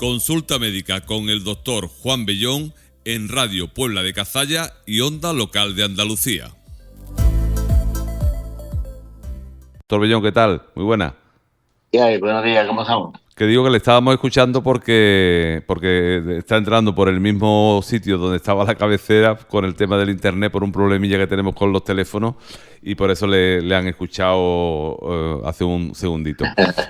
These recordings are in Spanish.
Consulta médica con el doctor Juan Bellón en Radio Puebla de Cazalla y Onda Local de Andalucía. Doctor Bellón, ¿qué tal? Muy buena. ¿Qué hay? Buenos días, ¿cómo estamos? Que digo que le estábamos escuchando porque está entrando por el mismo sitio donde estaba la cabecera con el tema del internet por un problemilla que tenemos con los teléfonos y por eso le han escuchado hace un segundito.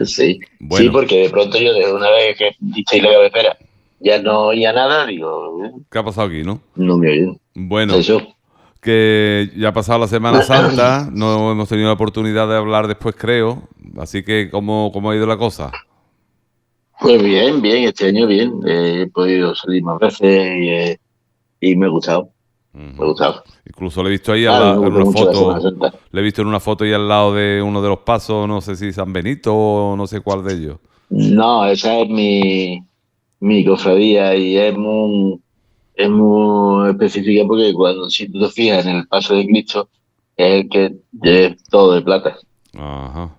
Sí, Bueno. sí, porque de pronto yo de una vez que disteis la cabecera ya no oía nada, digo, ¿Qué ha pasado aquí, no? no me oyen. Bueno, Eso. que ya ha pasado la Semana Santa, no hemos tenido la oportunidad de hablar después, creo, así que ¿cómo ha ido la cosa? Pues bien, este año bien. He podido salir más veces y me ha gustado. Me ha gustado. Incluso le he visto ahí Me en gustó una mucho la Semana foto, Santa. le he visto en una foto ahí al lado de uno de los pasos, no sé si San Benito o no sé cuál de ellos. No, esa es mi cofradía y es muy específica porque si tú te fijas en el paso de Cristo, es el que es todo de plata. Ajá.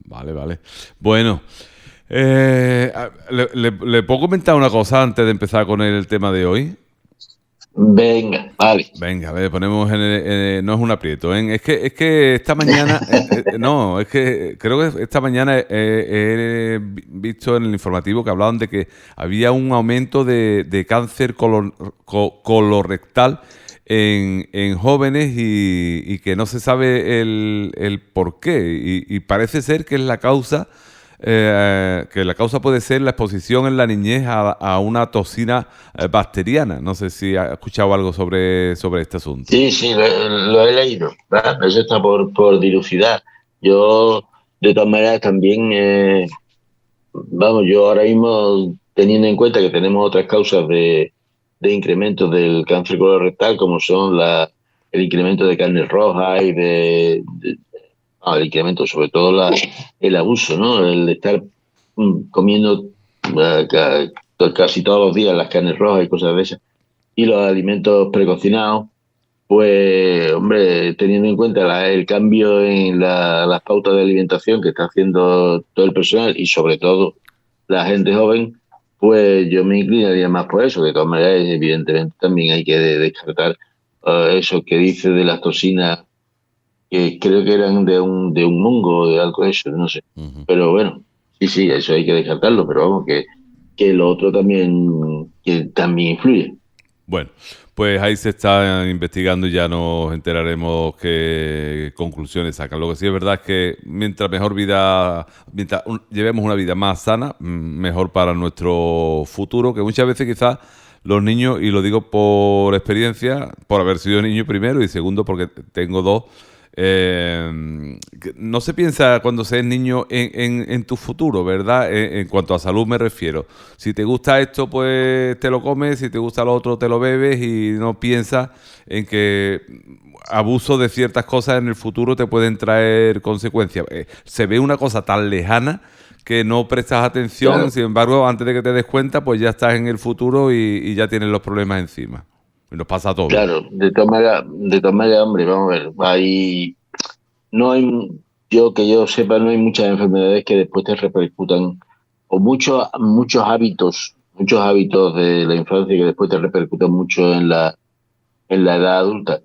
Vale. Bueno, ¿le puedo comentar una cosa antes de empezar con el tema de hoy? Venga, vale. Venga, a ver, ponemos no es un aprieto, ¿eh? Es que esta mañana, no, es que creo que esta mañana he visto en el informativo que hablaban de que había un aumento de cáncer colorectal en jóvenes y que no se sabe el por qué. Y parece ser que es la causa, que la causa puede ser la exposición en la niñez a una toxina bacteriana. No sé si ha escuchado algo sobre este asunto. Sí, lo he leído, ¿verdad? Eso está por dilucidar. Yo, de todas maneras, también, yo ahora mismo, teniendo en cuenta que tenemos otras causas de incremento del cáncer colorectal, como son el incremento de carne roja y el incremento, sobre todo el abuso, ¿no? El de estar comiendo casi todos los días las carnes rojas y cosas de esas, y los alimentos precocinados. Pues, hombre, teniendo en cuenta el cambio en las pautas de alimentación que está haciendo todo el personal y sobre todo la gente joven, pues yo me inclinaría más por eso. De todas maneras, evidentemente también hay que descartar eso que dice de las toxinas, que creo que eran de un hongo o de algo de eso, no sé. Uh-huh. Pero bueno, sí, eso hay que descartarlo, pero vamos, que lo otro también influye. Bueno, pues ahí se está investigando y ya nos enteraremos qué conclusiones sacan. Lo que sí es verdad es que mientras llevemos una vida más sana, mejor para nuestro futuro, que muchas veces quizás los niños, y lo digo por experiencia, por haber sido niño primero y segundo porque tengo dos, no se piensa cuando se es niño en tu futuro, ¿verdad? En cuanto a salud me refiero. Si te gusta esto, pues te lo comes, si te gusta lo otro, te lo bebes y no piensas en que abuso de ciertas cosas en el futuro te pueden traer consecuencias. Se ve una cosa tan lejana que no prestas atención, Claro. Sin embargo, antes de que te des cuenta, pues ya estás en el futuro y ya tienes los problemas encima. Y nos pasa a todos. Claro, de todas maneras, hombre, vamos a ver, no hay, que yo sepa, no hay muchas enfermedades que después te repercutan, o muchos hábitos de la infancia que después te repercutan mucho en la edad adulta.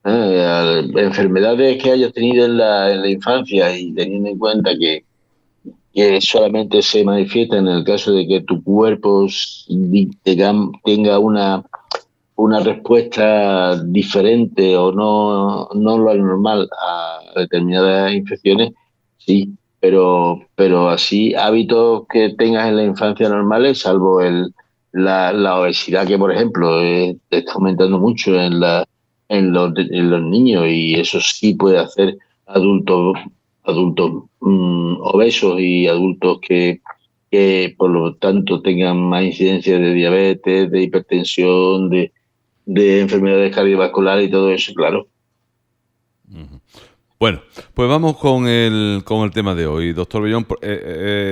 Enfermedades que hayas tenido en la infancia y teniendo en cuenta que solamente se manifiesta en el caso de que tu cuerpo tenga una respuesta diferente o no lo normal a determinadas infecciones, sí, pero así hábitos que tengas en la infancia normales, salvo la obesidad que, por ejemplo, está aumentando mucho en los niños, y eso sí puede hacer adultos obesos y adultos que por lo tanto tengan más incidencia de diabetes, de hipertensión, de enfermedades cardiovasculares y todo eso, claro. Bueno, pues vamos con el tema de hoy. Doctor Bellón,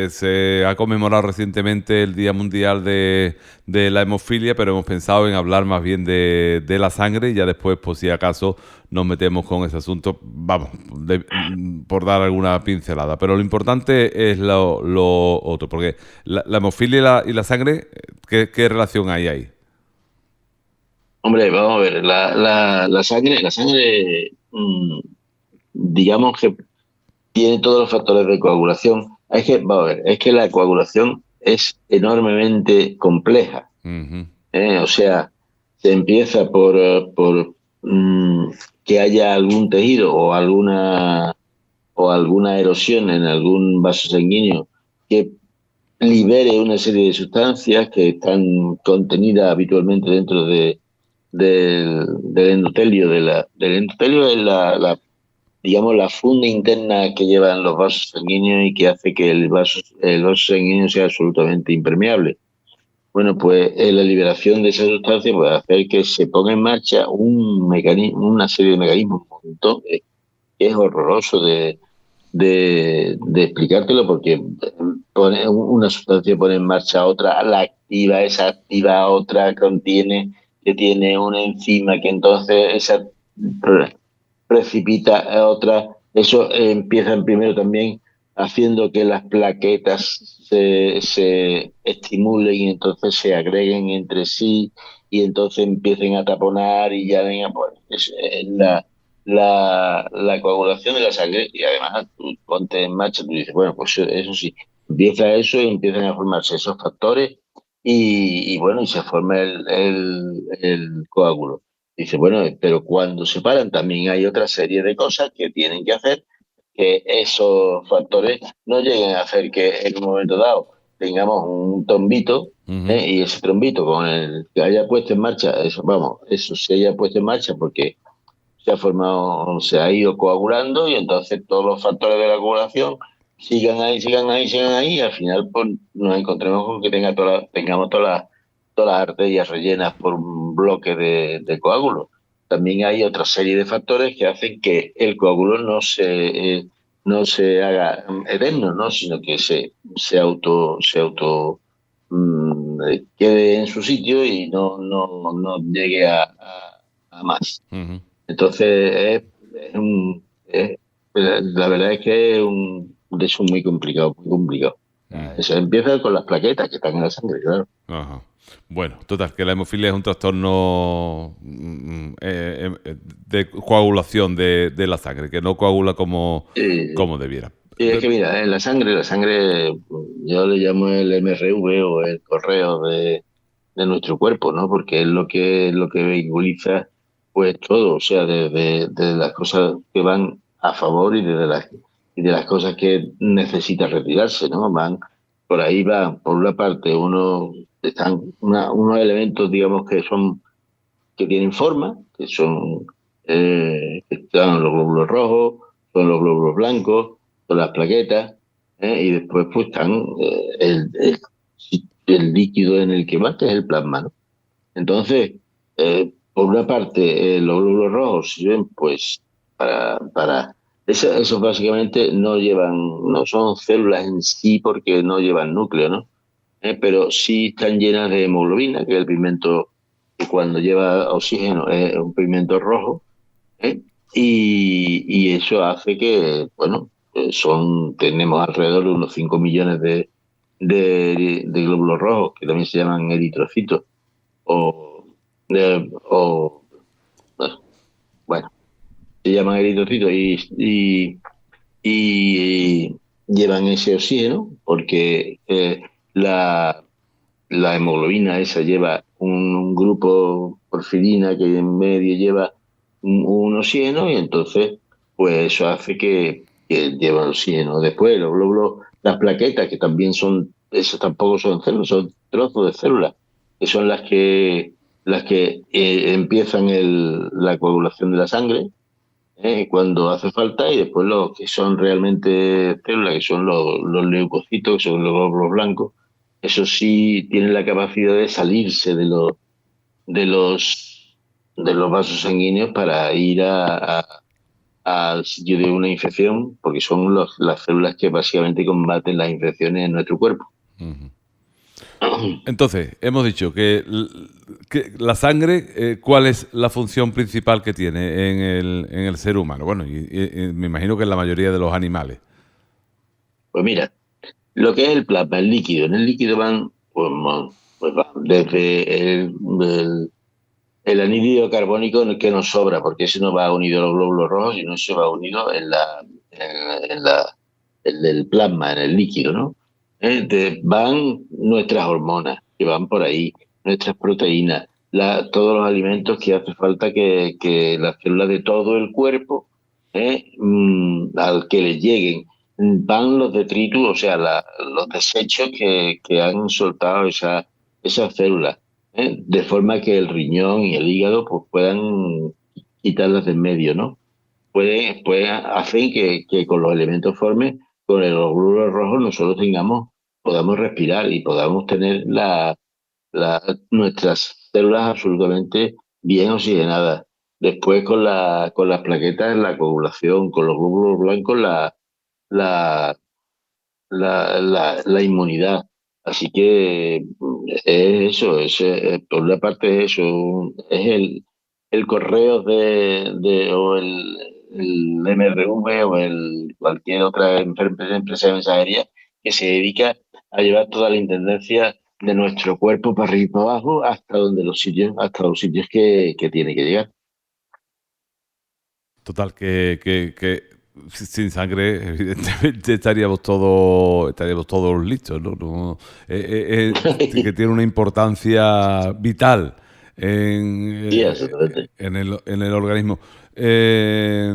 se ha conmemorado recientemente el Día Mundial de la Hemofilia, pero hemos pensado en hablar más bien de la sangre y ya después, pues si acaso, nos metemos con ese asunto, vamos, por dar alguna pincelada. Pero lo importante es lo otro, porque la hemofilia y la sangre, ¿qué relación hay ahí? Hombre, vamos a ver, la sangre, digamos que tiene todos los factores de coagulación. Es que, vamos a ver, es que la coagulación es enormemente compleja. Ujú, O sea, se empieza por que haya algún tejido o alguna erosión en algún vaso sanguíneo que libere una serie de sustancias que están contenidas habitualmente dentro del endotelio. Del endotelio es digamos, la funda interna que llevan los vasos sanguíneos y que hace que el vaso sanguíneo sea absolutamente impermeable. Bueno, pues la liberación de esa sustancia puede hacer que se ponga en marcha un mecanismo, una serie de mecanismos, un montón, que es horroroso de explicártelo, porque una sustancia pone en marcha otra, la activa, esa activa otra que tiene una enzima que entonces esa precipita a otra. Eso empiezan primero también haciendo que las plaquetas se estimulen y entonces se agreguen entre sí y entonces empiecen a taponar y ya venga, pues es la coagulación de la sangre. Y además tú ponte en marcha, tú dices, bueno, pues eso sí, empieza eso y empiezan a formarse esos factores y bueno, y se forma el coágulo. Dice, bueno, pero cuando se paran también hay otra serie de cosas que tienen que hacer que esos factores no lleguen a hacer que en un momento dado tengamos un trombito, ujú. y ese trombito con el que haya puesto en marcha, eso, vamos, eso se haya puesto en marcha porque se ha formado, se ha ido coagulando y entonces todos los factores de la coagulación sigan ahí, sigan ahí, sigan ahí y al final pues, nos encontremos con que tengamos todas las arterias rellenas por un bloque de coágulos. También hay otra serie de factores que hacen que el coágulo no se haga eterno, ¿no? Sino que quede en su sitio y no llegue a más. Ujú. Entonces, la verdad es que es de eso muy complicado, muy complicado. Ujú. Eso empieza con las plaquetas que están en la sangre, claro. Ajá. Bueno, total, que la hemofilia es un trastorno de coagulación de la sangre, que no coagula como debiera. Y es que mira, en la sangre, yo le llamo el MRV o el correo de nuestro cuerpo, ¿no? Porque es lo que vehiculiza pues todo, o sea, de las cosas que van a favor y de las cosas que necesita retirarse, ¿no? Por ahí van, por una parte, unos elementos, digamos, que tienen forma, que están los glóbulos rojos, son los glóbulos blancos, son las plaquetas, y después pues están el líquido en el que va, que es el plasma, ¿no? Entonces, por una parte, los glóbulos rojos sirven pues esos básicamente no son células en sí porque no llevan núcleo, ¿no? Pero sí están llenas de hemoglobina, que es el pigmento que cuando lleva oxígeno es un pigmento rojo, ¿eh? Y eso hace que, bueno, tenemos alrededor de unos 5 millones de glóbulos rojos, que también se llaman eritrocitos, o, o bueno, se llaman eritrocitos y llevan ese oxígeno porque la, la hemoglobina esa lleva un grupo porfirina que en medio lleva un oxígeno y entonces pues eso hace que lleva oxígeno. Después los glóbulos, las plaquetas que también eso tampoco son células, son trozos de células, que son las que empiezan la coagulación de la sangre, cuando hace falta y después los que son realmente células, que son los leucocitos, que son los glóbulos blancos, eso sí tienen la capacidad de salirse de los, de los vasos sanguíneos para ir al sitio de una infección, porque son las células que básicamente combaten las infecciones en nuestro cuerpo. Ujú. Entonces, hemos dicho que la sangre, ¿cuál es la función principal que tiene en el ser humano? Bueno, y me imagino que en la mayoría de los animales. Pues mira, lo que es el plasma, el líquido, en el líquido van, pues van desde el anhídrido carbónico en el que nos sobra, porque ese no va unido a los glóbulos rojos, sino eso va unido en el plasma, en el líquido, ¿no? Van nuestras hormonas, que van por ahí, nuestras proteínas, todos los alimentos que hace falta que las células de todo el cuerpo, al que les lleguen, van los detritus, o sea, los desechos que han soltado esas células, de forma que el riñón y el hígado pues puedan quitarlas de en medio, ¿no? Puede hacer que con los elementos formes, con los glóbulos rojos, nosotros podamos respirar y podamos tener nuestras células absolutamente bien oxigenadas. Después con las plaquetas, la coagulación, con los glóbulos blancos, la, la inmunidad. Así que es eso, por una parte es eso, es el correo o el MRV o cualquier otra empresa de mensajería que se dedica a llevar toda la intendencia de nuestro cuerpo para arriba y para abajo hasta los sitios que tiene que llegar. Total, que sin sangre, evidentemente estaríamos todos listos, ¿no? Que tiene una importancia vital Sí, exactamente. en el organismo. Eh,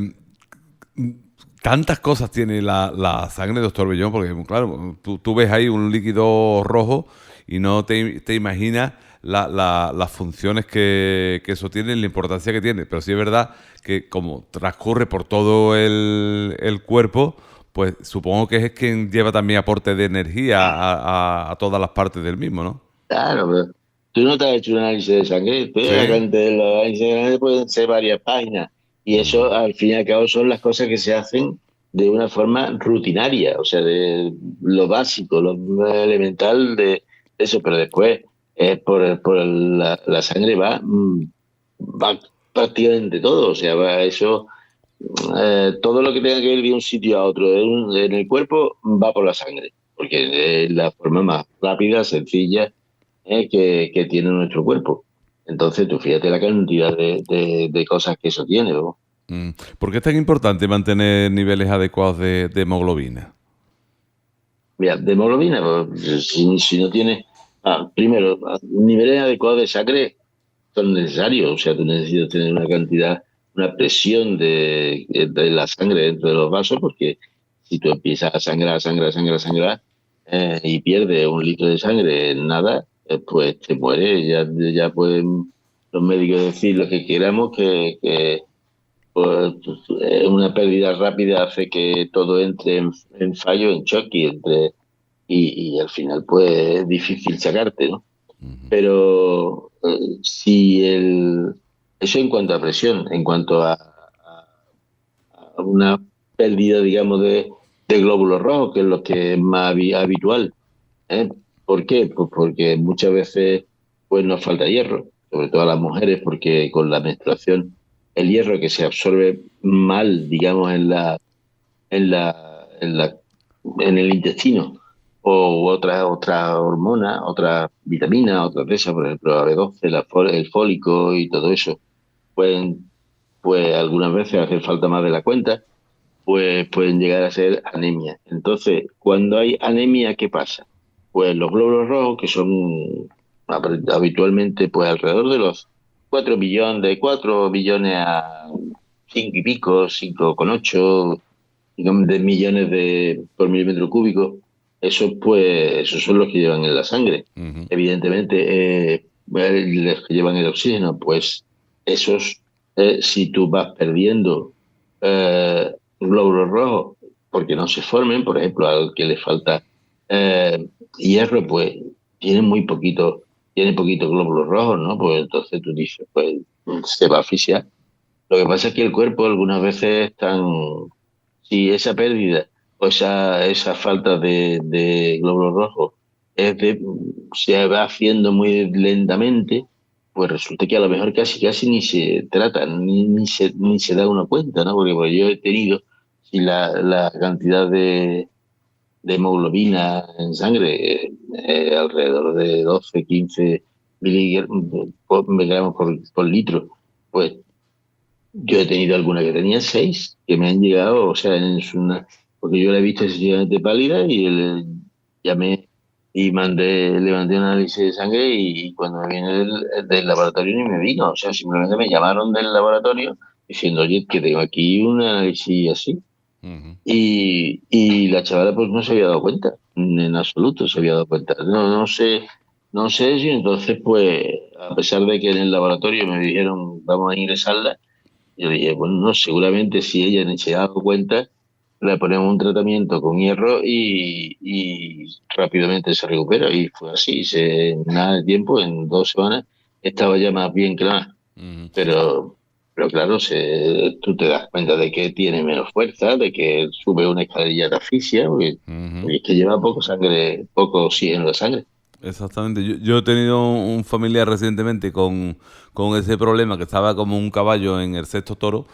Tantas cosas tiene la sangre, doctor Bellón, porque claro, tú ves ahí un líquido rojo y no te imaginas las funciones que eso tiene, la importancia que tiene. Pero sí es verdad que como transcurre por todo el cuerpo, pues supongo que es quien lleva también aporte de energía a todas las partes del mismo, ¿no? Claro, pero tú no te has hecho un análisis de sangre, pero la Sí. cantidad de los análisis de sangre pueden ser varias páginas. Y eso, Mm. al fin y al cabo, son las cosas que se hacen de una forma rutinaria, o sea, de lo básico, lo elemental de eso. Pero después, la sangre va prácticamente todo, o sea, va eso, todo lo que tenga que ir de un sitio a otro en el cuerpo va por la sangre, porque es la forma más rápida, sencilla, que tiene nuestro cuerpo. Entonces, tú fíjate la cantidad de cosas que eso tiene, ¿no? Mm. ¿Por qué es tan importante mantener niveles adecuados de hemoglobina? Mira, de hemoglobina, pues, si no tienes, primero, niveles adecuados de sangre son necesarios, o sea, tú necesitas tener una cantidad, una presión de la sangre dentro de los vasos, porque si tú empiezas a sangrar, y pierdes 1 litro de sangre en nada, pues te mueres. Ya pueden los médicos decir lo que queramos, que pues, una pérdida rápida hace que todo entre en fallo, en shock y al final pues es difícil sacarte, ¿no? Pero eso en cuanto a presión, en cuanto a una pérdida, digamos, de glóbulos rojos, que es lo que es más habitual. ¿Eh? ¿Por qué? Pues porque muchas veces pues nos falta hierro, sobre todo a las mujeres, porque con la menstruación el hierro que se absorbe mal, digamos, en la, en la, en el intestino, o otra hormona, otra vitamina, otra de esas, por ejemplo, la B12, el fólico y todo eso, pueden, pues algunas veces hacer falta más de la cuenta, pues pueden llegar a ser anemia. Entonces, cuando hay anemia, ¿qué pasa? Pues los glóbulos rojos, que son habitualmente pues alrededor de los 4 billones, de 4 billones a 5 y pico, 5,8 digamos, de millones por milímetro cúbico, esos son los que llevan en la sangre. Ujú. Evidentemente, los que llevan el oxígeno, pues esos, si tú vas perdiendo glóbulos rojos porque no se formen, por ejemplo, al que le falta eh, hierro, pues tiene poquito glóbulos rojos, ¿no? Pues entonces tú dices, pues se va a asfixiar. Lo que pasa es que el cuerpo algunas veces si esa pérdida o esa falta de glóbulos rojos se va haciendo muy lentamente, pues resulta que a lo mejor casi ni se trata, ni se da uno cuenta, ¿no? Porque pues, yo he tenido, si la cantidad de hemoglobina en sangre, alrededor de 12 15 miligramos por litro, pues yo he tenido alguna que tenía 6 que me han llegado, o sea, porque yo la he visto excesivamente pálida y llamé y le mandé un análisis de sangre y cuando me viene del laboratorio ni me vino, o sea, simplemente me llamaron del laboratorio diciendo, oye, que tengo aquí un análisis así. Ujú. Y la chavala pues no se había dado cuenta, en absoluto se había dado cuenta. No sé si entonces pues, a pesar de que en el laboratorio me dijeron, vamos a ingresarla, yo dije, bueno, no, seguramente si ella ni se ha dado cuenta, le ponemos un tratamiento con hierro y rápidamente se recupera. Y fue así, en nada de tiempo, en 2 semanas, estaba ya más bien clara. Ujú. Pero, pero claro, tú te das cuenta de que tiene menos fuerza, de que sube una escalerilla de asfixia, Ujú. porque es que lleva poco sangre, poco oxígeno en la sangre. Exactamente. Yo he tenido un familiar recientemente con ese problema, que estaba como un caballo en el sexto toro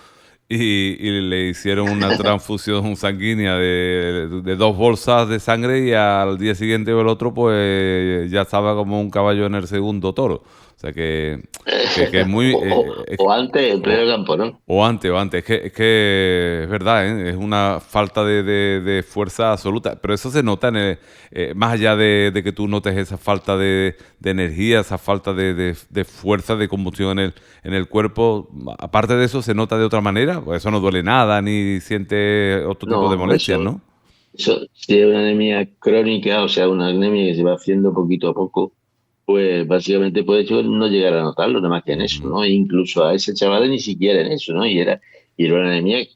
y le hicieron una transfusión sanguínea de 2 bolsas de sangre y al día siguiente o el otro pues ya estaba como un caballo en el segundo toro. O sea que es muy... O antes, en pleno campo, ¿no? O antes, es que es verdad, ¿eh? Es una falta de fuerza absoluta, pero eso se nota más allá de que tú notes esa falta de energía, esa falta de fuerza, de combustión en el cuerpo, aparte de eso se nota de otra manera, pues eso no duele nada, ni siente otro tipo de No, molestias, ¿no? eso, si es una anemia crónica, o sea, una anemia que se va haciendo poquito a poco, pues básicamente puede no llegar a notarlo, nada más que en eso, Ujú. ¿no? E incluso a ese chaval ni siquiera en eso, ¿no? Y era una anemia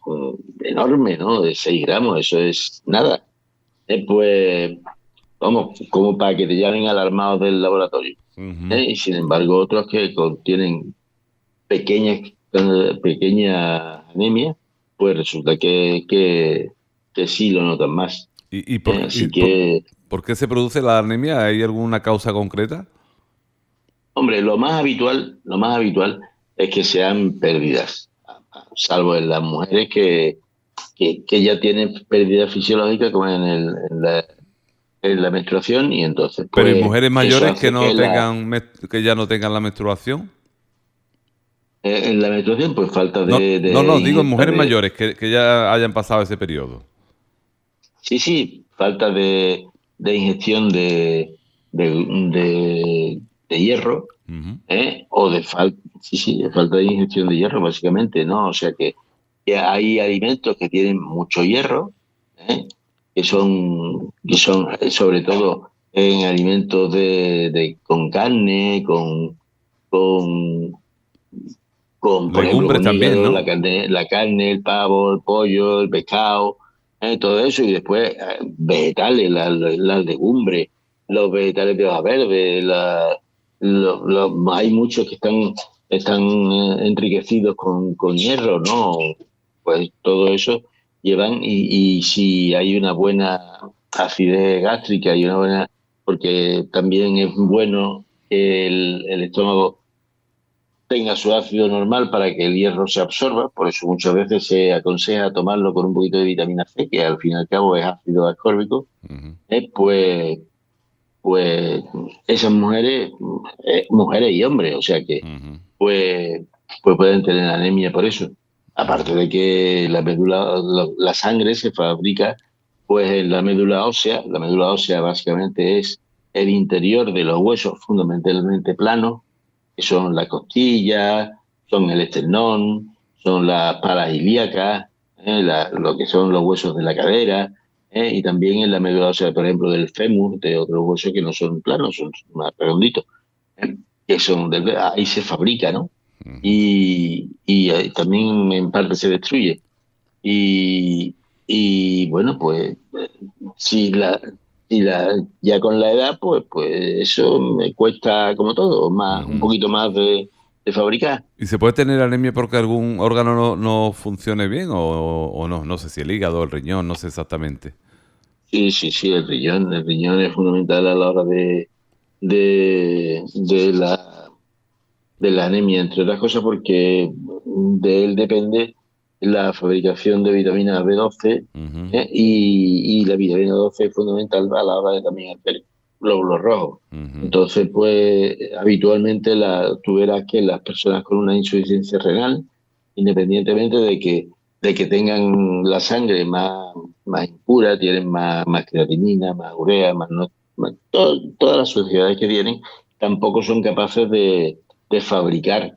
enorme, ¿no? De 6 gramos, eso es nada. Pues, vamos, como para que te llamen alarmados del laboratorio. Ujú. Y sin embargo, otros que contienen pequeña anemia, pues resulta que sí lo notan más. ¿Y Así que, por qué se produce la anemia? ¿Hay alguna causa concreta? hombre, lo más habitual es que sean pérdidas, salvo en las mujeres que ya tienen pérdida fisiológica como en la menstruación y entonces Pero ¿y pues mujeres eso mayores que hace no tengan que ya no tengan la menstruación? en la menstruación pues falta No, de no, digo en ingesta mujeres de. mayores que ya hayan pasado ese periodo. Sí, sí, falta de ingestión de, de hierro, Ujú. o sí, sí, de falta de ingestión de hierro, básicamente, ¿no? O sea que hay alimentos que tienen mucho hierro, ¿eh? Que son sobre todo en alimentos con carne, con, por ejemplo, Legumbres con también, hígado, ¿no? la carne, el pavo, el pollo, el pescado, todo eso, y después vegetales, las legumbres, los vegetales de hoja verde, hay muchos que están enriquecidos con hierro, ¿no? Pues todo eso llevan, y si hay una buena acidez gástrica y una buena, porque también es bueno que el estómago tenga su ácido normal para que el hierro se absorba, por eso muchas veces se aconseja tomarlo con un poquito de vitamina C, que al fin y al cabo es ácido ascórbico. Ujú. Pues esas mujeres, mujeres y hombres, o sea que Ujú. pues, pues pueden tener anemia por eso. Aparte de que la sangre se fabrica pues en la médula ósea básicamente es el interior de los huesos fundamentalmente planos, que son la costilla, son el esternón, son las palas ilíacas, lo que son los huesos de la cadera, y también en la médula ósea, por ejemplo, del fémur, de otros huesos que no son planos, son más redonditos, ¿eh? Ahí se fabrica, ¿no? Ujú. Y también en parte se destruye. Y, y bueno, pues si la, ya con la edad, pues eso me cuesta como todo, un Ujú. poquito más de fabricar. ¿Y se puede tener anemia porque algún órgano no funcione bien o no? No sé si el hígado, el riñón, no sé exactamente. Sí, sí, sí, el riñón es fundamental a la hora de, de la, de la anemia, entre otras cosas porque de él depende la fabricación de vitamina B12, Ujú, y la vitamina 12 es fundamental a la hora de también hacer glóbulos rojos. ujú, Entonces, pues habitualmente tú verás que las personas con una insuficiencia renal, independientemente de que tengan la sangre más impura, tienen más creatinina, más urea, todas las suciedades que tienen, tampoco son capaces de fabricar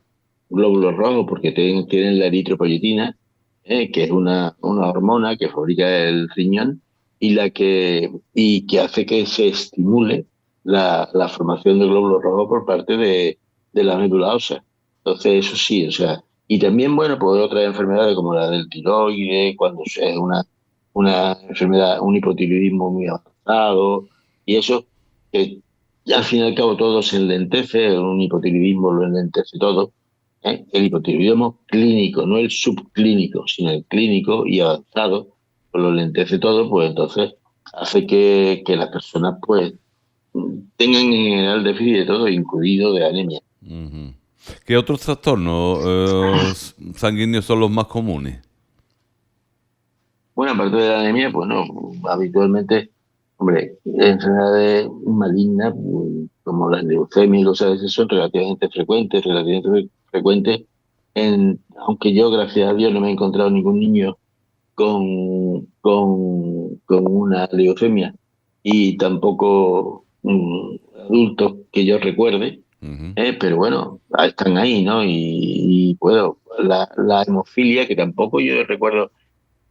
glóbulos rojos porque tienen la eritropoyetina, que es una hormona que fabrica el riñón y que hace que se estimule la formación de glóbulos rojos por parte de la médula ósea. Entonces, eso sí, o sea, y también, bueno, pues otras enfermedades como la del tiroides, cuando es una enfermedad, un hipotiroidismo muy avanzado, y eso, que al fin y al cabo todo se enlentece, un hipotiroidismo lo enlentece todo, ¿eh? El hipotiroidismo clínico, no el subclínico, sino el clínico y avanzado, pues lo lentece todo, pues entonces hace que las personas pues tengan en general déficit de todo, incluido de anemia. ujú. ¿Qué otros trastornos sanguíneos son los más comunes? Bueno, aparte de la anemia, pues no, habitualmente, hombre, enfermedades malignas como la leucemia y cosas de esas son relativamente frecuentes, aunque yo, gracias a Dios, no me he encontrado ningún niño con una leucemia y tampoco adultos que yo recuerde, Ujú, pero bueno, están ahí, ¿no? Y bueno, la hemofilia, que tampoco yo recuerdo.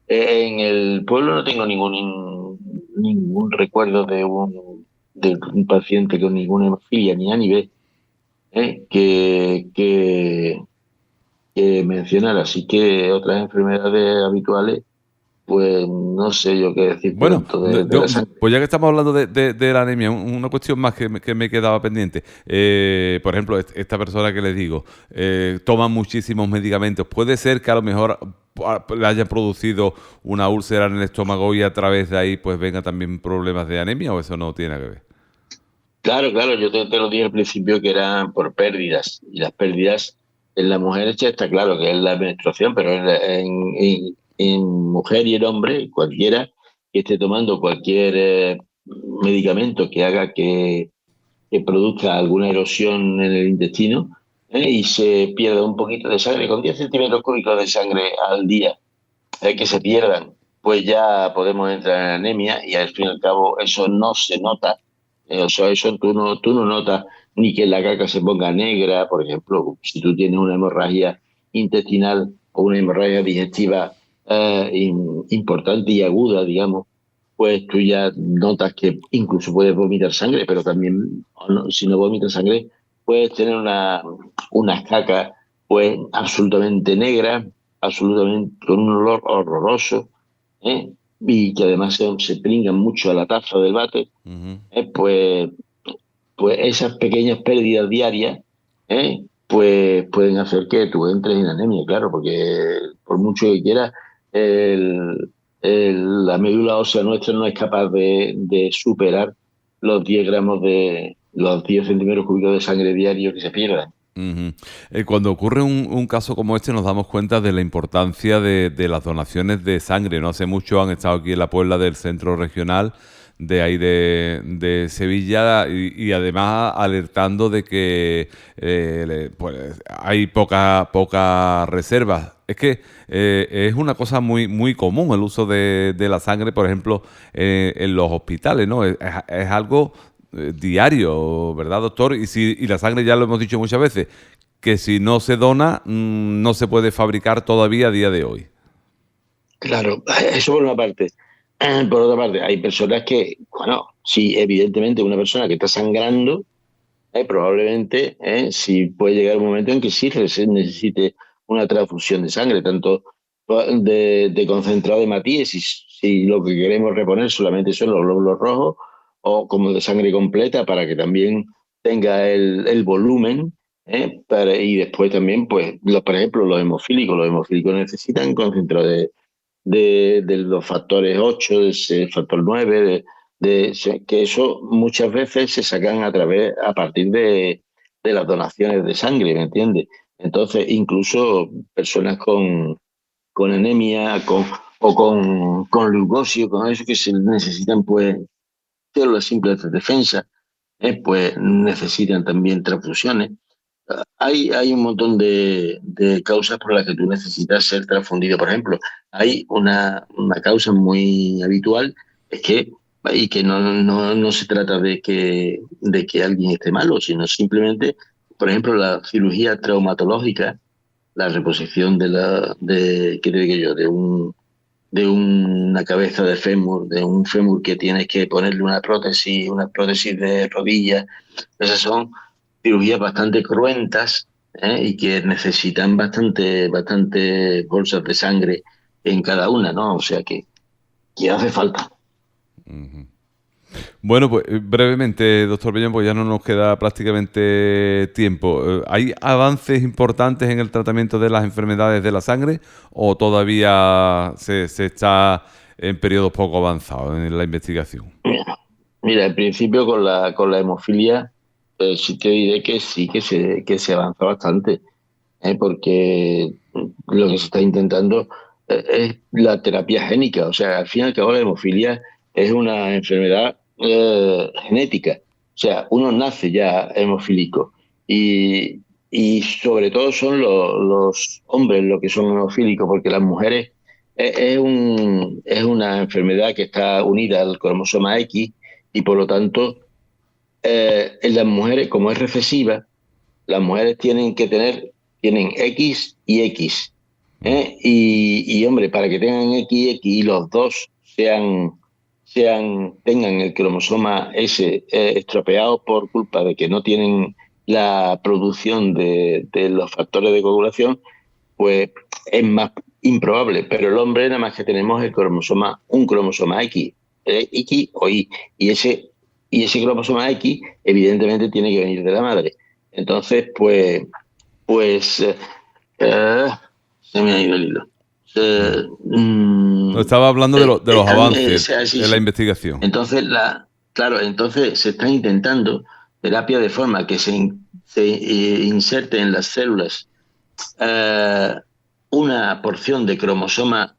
En el pueblo no tengo ningún recuerdo de un paciente con ninguna hemofilia ni ANIB, que mencionar. Así que otras enfermedades habituales, pues no sé yo qué decirte bueno, tanto de la sangre. pues ya que estamos hablando de la anemia, una cuestión más que me quedaba pendiente. Por ejemplo, esta persona que les digo, toma muchísimos medicamentos. Puede ser que a lo mejor le haya producido una úlcera en el estómago y a través de ahí pues venga también problemas de anemia, o eso no tiene que ver. Claro, claro, yo te lo dije al principio que eran por pérdidas, y las pérdidas en la mujer ya está claro que es la menstruación, pero en mujer y en hombre, cualquiera que esté tomando cualquier medicamento que haga que produzca alguna erosión en el intestino, y se pierda un poquito de sangre, con 10 centímetros cúbicos de sangre al día, que se pierdan, pues ya podemos entrar en anemia y al fin y al cabo eso no se nota. O sea, eso tú no notas ni que la caca se ponga negra, por ejemplo, si tú tienes una hemorragia intestinal o una hemorragia digestiva importante y aguda, digamos, pues tú ya notas que incluso puedes vomitar sangre, pero también si no vomitas sangre, puedes tener unas cacas pues absolutamente negras, absolutamente con un olor horroroso, ¿eh? Y que además se pringan mucho a la taza del váter, Ujú. pues esas pequeñas pérdidas diarias, pues pueden hacer que tú entres en anemia, claro, porque por mucho que quieras, el, la médula ósea nuestra no es capaz de superar los 10 centímetros cúbicos de sangre diario que se pierdan. Ujú. Cuando ocurre un caso como este nos damos cuenta de la importancia de las donaciones de sangre. No hace mucho han estado aquí en la Puebla del Centro Regional de ahí de Sevilla y además alertando de que pues, hay poca reservas. Es que es una cosa muy común el uso de la sangre, por ejemplo, en los hospitales, ¿no? Es algo diario, ¿verdad, doctor? Y la sangre, ya lo hemos dicho muchas veces, que si no se dona, no se puede fabricar todavía a día de hoy. Claro, eso por una parte. Por otra parte, hay personas que, bueno, sí, evidentemente una persona que está sangrando, probablemente sí puede llegar un momento en que sí se necesite una transfusión de sangre, tanto de concentrado de hematíes, si lo que queremos reponer solamente son los glóbulos rojos, o como de sangre completa para que también tenga el volumen, y después también, pues, por ejemplo, los hemofílicos necesitan concentrado de los factores 8, ese factor 9, que eso muchas veces se sacan a partir de las donaciones de sangre, ¿me entiendes? Entonces, incluso personas con anemia con leucosio, con eso que se necesitan, pues, células simples de defensa, pues necesitan también transfusiones. Hay un montón de causas por las que tú necesitas ser transfundido. Por ejemplo, hay una causa muy habitual, es que, y que no se trata de que alguien esté malo, sino simplemente, por ejemplo, la cirugía traumatológica, la reposición ¿qué te digo yo? De una cabeza de fémur, de un fémur que tienes que ponerle una prótesis de rodilla. Esas son cirugías bastante cruentas, y que necesitan bastante bolsas de sangre en cada una, ¿no? O sea que hace falta. Bueno, pues brevemente, doctor Bellón, pues ya no nos queda prácticamente tiempo. ¿Hay avances importantes en el tratamiento de las enfermedades de la sangre o todavía se está en periodos poco avanzados en la investigación? Mira, en principio con la hemofilia, sí te diré que sí, que se avanza bastante, porque lo que se está intentando es la terapia génica. O sea, al fin y al cabo la hemofilia es una enfermedad genética. O sea, uno nace ya hemofílico y sobre todo son los hombres los que son hemofílicos, porque las mujeres es una enfermedad que está unida al cromosoma X y por lo tanto en las mujeres, como es recesiva, las mujeres tienen X y X. Hombre, para que tengan X y X y los dos tengan el cromosoma S estropeado por culpa de que no tienen la producción de los factores de coagulación, pues es más improbable. Pero el hombre nada más que tenemos un cromosoma X, X o Y, y ese cromosoma X evidentemente tiene que venir de la madre. Entonces, pues se me ha ido el hilo. Estaba hablando de los avances sí, en la investigación. Entonces, entonces se está intentando terapia de forma que se inserte en las células una porción de cromosoma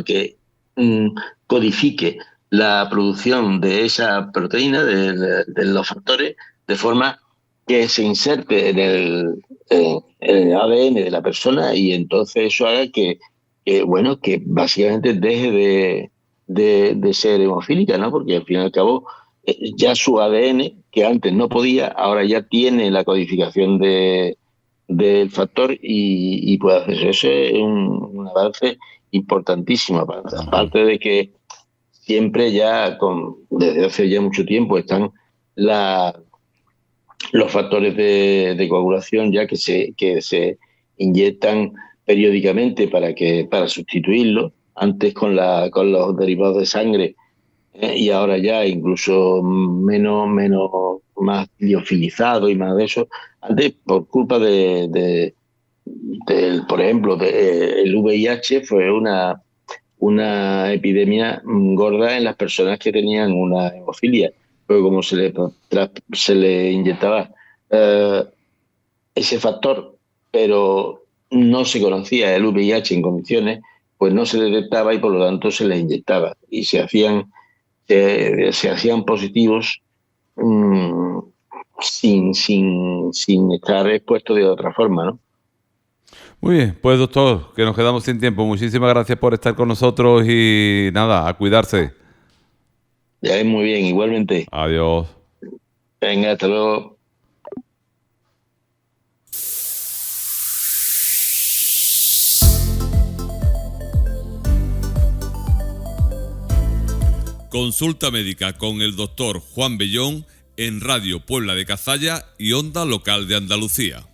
que codifique la producción de esa proteína, de los factores, de forma que se inserte en el ADN de la persona, y entonces eso haga que básicamente deje de ser hemofílica, ¿no? Porque al fin y al cabo ya su ADN, que antes no podía, ahora ya tiene la codificación del factor y puede hacer eso. Es un avance importantísimo, aparte de que siempre desde hace ya mucho tiempo están los factores de coagulación ya que se inyectan periódicamente para sustituirlo, antes con los derivados de sangre, y ahora ya incluso menos más liofilizado y más de eso. Antes, por culpa por ejemplo, el VIH fue una epidemia gorda en las personas que tenían una hemofilia, pero como se le inyectaba ese factor, pero no se conocía el VIH en condiciones, pues no se detectaba y por lo tanto se les inyectaba y se hacían positivos sin estar expuestos de otra forma, ¿no? Muy bien, pues doctor, que nos quedamos sin tiempo. Muchísimas gracias por estar con nosotros y nada, a cuidarse. Ya es muy bien, igualmente. Adiós. Venga, hasta luego. Consulta médica con el doctor Juan Bellón en Radio Puebla de Cazalla y Onda Local de Andalucía.